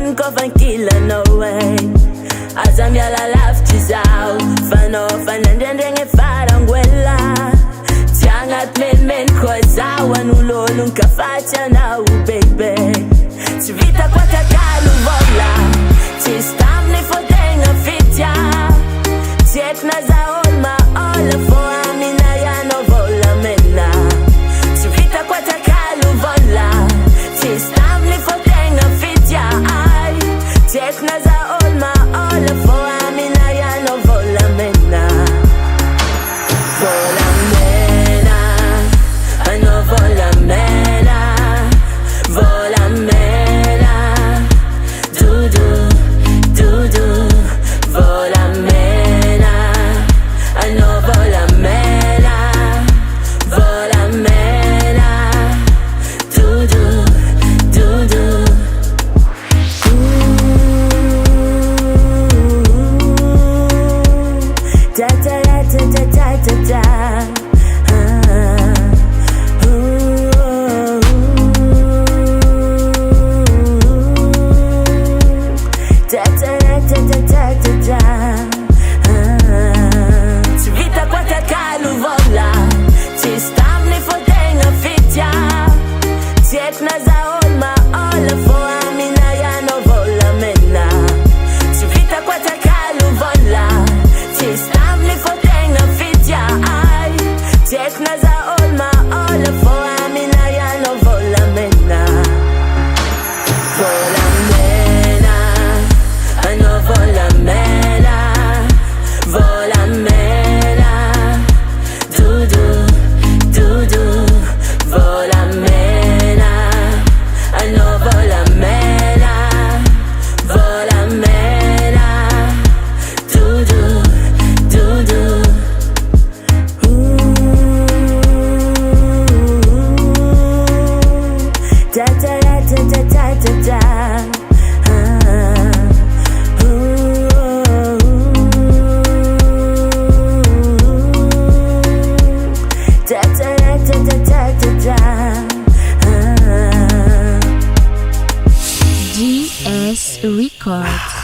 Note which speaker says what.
Speaker 1: min van killer no way. Azam ya la laf chizao. Fano fanandenge farangwela. Tiangat men kozawa nulo nunca facha now baby. Ci vita qua cagalu vola. Ci stamne fotenga fitja. Tiek na za olma ola fo amina ya no vola mena. Ci vita qua cagalu vola. Ci stamne fotenga fitja. Tiek na za olma ola fo amina ya no vola mena. Vola mena. No vola mena. Vola mena. Du vola mena. No vola mena. Vola mena. Du da. Ci vita qua cagalu vola. Ci stamne fotenga fitja. Tiek na za olma ola fo amina ya no vola mena. Ci vita qua cagalu vola. Ci stamne fotenga fitja. Tiek na za olma ola fo amina ya no vola mena. Vola mena. No vola mena. Vola mena. Du vola mena. No vola mena. Vola mena. Du
Speaker 2: GS Records.